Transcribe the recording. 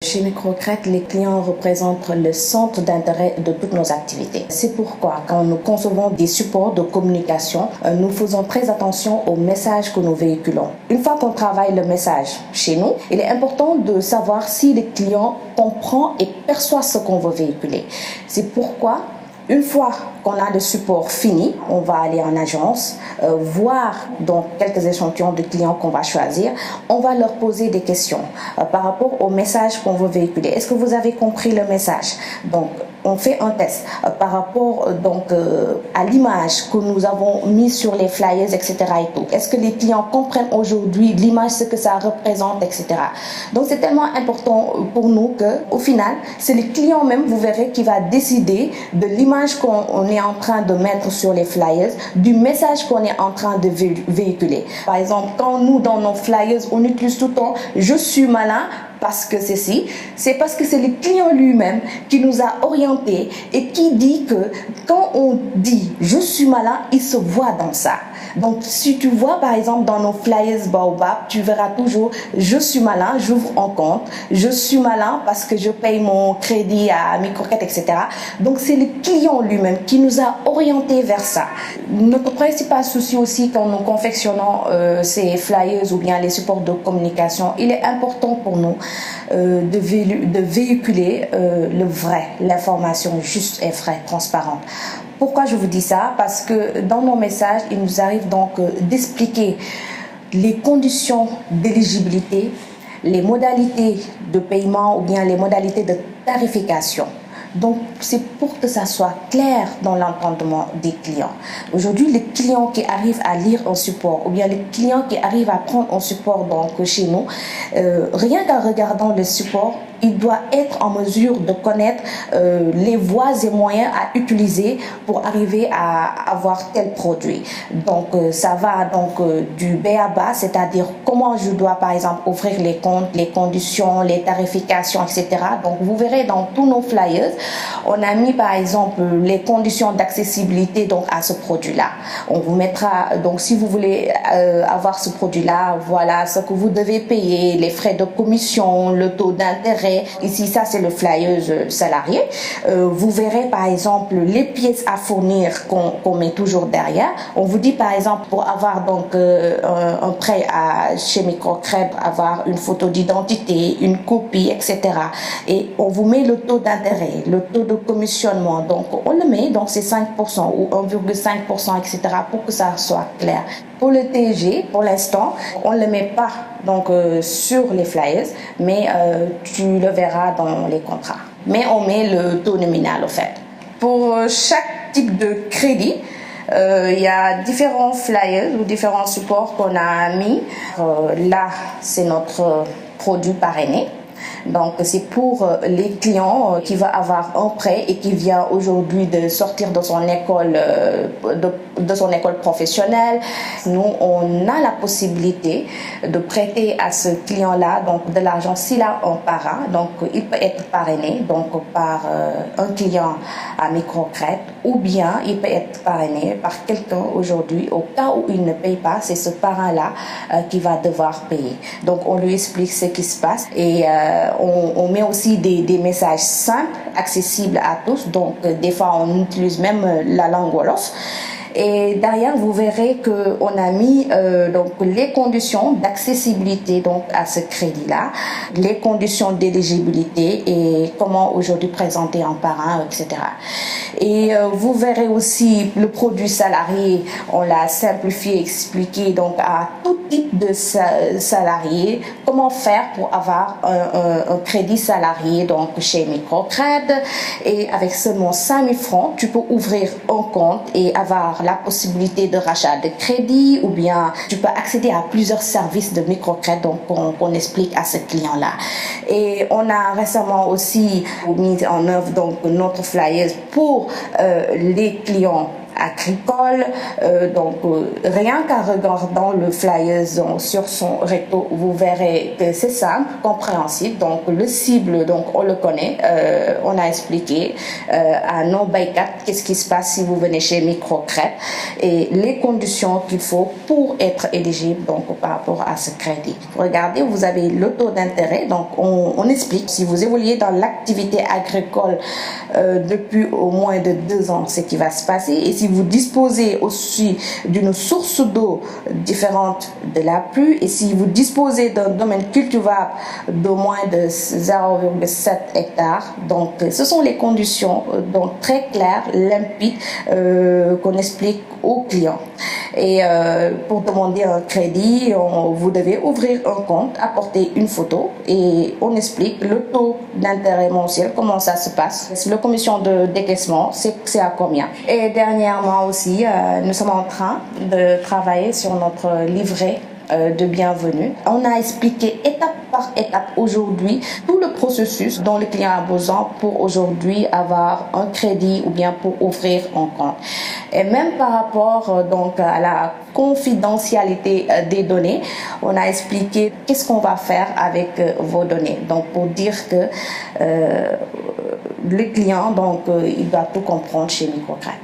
Chez Microcred, les clients représentent le centre d'intérêt de toutes nos activités. C'est pourquoi, quand nous concevons des supports de communication, nous faisons très attention aux messages que nous véhiculons. Une fois qu'on travaille le message chez nous, il est important de savoir si le client comprend et perçoit ce qu'on veut véhiculer. C'est pourquoi, une fois qu'on a le support fini, on va aller en agence, voir donc quelques échantillons de clients qu'on va choisir. On va leur poser des questions par rapport au message qu'on veut véhiculer. Est-ce que vous avez compris le message? Donc, on fait un test par rapport à l'image que nous avons mise sur les flyers, etc. et tout. Est-ce que les clients comprennent aujourd'hui l'image, ce que ça représente, etc. Donc, c'est tellement important pour nous qu'au final, c'est le client même, vous verrez, qui va décider de l'image qu'on est en train de mettre sur les flyers, du message qu'on est en train de véhiculer. Par exemple, quand nous, dans nos flyers, on utilise tout le temps « je suis malin », parce que c'est parce que c'est le client lui-même qui nous a orientés et qui dit que quand on dit « je suis malin », il se voit dans ça. Donc, si tu vois par exemple dans nos flyers Baobab, tu verras toujours « je suis malin, j'ouvre un compte, je suis malin parce que je paye mon crédit à Microcred, etc. » Donc, c'est le client lui-même qui nous a orientés vers ça. Notre principal souci aussi quand nous confectionnons ces flyers ou bien les supports de communication, il est important pour nous de véhiculer le vrai, l'information juste et vraie, transparente. Pourquoi je vous dis ça? Parce que dans nos messages, il nous arrive donc d'expliquer les conditions d'éligibilité, les modalités de paiement ou bien les modalités de tarification. Donc, c'est pour que ça soit clair dans l'entendement des clients. Aujourd'hui, les clients qui arrivent à lire un support ou bien les clients qui arrivent à prendre un support donc, chez nous, rien qu'en regardant le support, il doit être en mesure de connaître les voies et moyens à utiliser pour arriver à avoir tel produit. Donc, ça va donc du B à bas, c'est-à-dire comment je dois par exemple ouvrir les comptes, les conditions, les tarifications, etc. Donc, vous verrez dans tous nos flyers, on a mis par exemple les conditions d'accessibilité donc à ce produit-là. On vous mettra, donc si vous voulez avoir ce produit-là, voilà ce que vous devez payer, les frais de commission, le taux d'intérêt. Ici, ça c'est le flyer salarié. Vous verrez par exemple les pièces à fournir qu'on met toujours derrière. On vous dit par exemple pour avoir donc un prêt chez Microcred, avoir une photo d'identité, une copie, etc. Et on vous met le taux d'intérêt, le taux de commissionnement. Donc on le met, donc c'est 5% ou 1,5%, etc. pour que ça soit clair. Pour le TG, pour l'instant, on ne le met pas donc, sur les flyers, mais tu le verras dans les contrats. Mais on met le taux nominal au fait. Pour chaque type de crédit, il y a différents flyers ou différents supports qu'on a mis. Là, c'est notre produit parrainé. Donc, c'est pour les clients qui va avoir un prêt et qui vient aujourd'hui de sortir de son école, de son école professionnelle. Nous, on a la possibilité de prêter à ce client-là donc de l'argent s'il a un parrain. Donc, il peut être parrainé donc par un client à Microcred ou bien il peut être parrainé par quelqu'un aujourd'hui. Au cas où il ne paye pas, c'est ce parrain-là qui va devoir payer. Donc, on lui explique ce qui se passe et on met aussi des messages simples, accessibles à tous. Donc, des fois, on utilise même la langue Wolof. Et derrière, vous verrez qu'on a mis donc les conditions d'accessibilité donc à ce crédit-là, les conditions d'éligibilité et comment aujourd'hui présenter un parrain, etc. Et vous verrez aussi le produit salarié, on l'a simplifié, expliqué donc à tout type de salariés, comment faire pour avoir un crédit salarié donc chez Microcred. Et avec seulement 5 000 francs, tu peux ouvrir un compte et avoir la possibilité de rachat de crédit ou bien tu peux accéder à plusieurs services de Microcred donc qu'on explique à ce client-là. Et on a récemment aussi mis en œuvre donc notre flyer pour les clients agricole. Rien qu'en regardant le flyer sur son recto, vous verrez que c'est simple, compréhensible. Donc le cible, donc on le connaît, on a expliqué à nos baykat qu'est-ce qui se passe si vous venez chez Microcrète et les conditions qu'il faut pour être éligible donc par rapport à ce crédit. Regardez, vous avez le taux d'intérêt, donc on explique si vous évoluez dans l'activité agricole depuis au moins de 2 ans, ce qui va se passer, et si vous disposez aussi d'une source d'eau différente de la pluie, et si vous disposez d'un domaine cultivable d'au moins de 0,7 hectares, donc ce sont les conditions donc très claires, limpides qu'on explique aux clients. Et pour demander un crédit, vous devez ouvrir un compte, apporter une photo et on explique le taux d'intérêt mensuel, comment ça se passe. La commission de décaissement, c'est à combien. Et dernièrement aussi, nous sommes en train de travailler sur notre livret de bienvenue. On a expliqué étape par étape aujourd'hui tout le processus dont le client a besoin pour aujourd'hui avoir un crédit ou bien pour ouvrir un compte. Et même par rapport donc à la confidentialité des données, on a expliqué qu'est-ce qu'on va faire avec vos données. Donc pour dire que le client donc il doit tout comprendre chez Microcrète.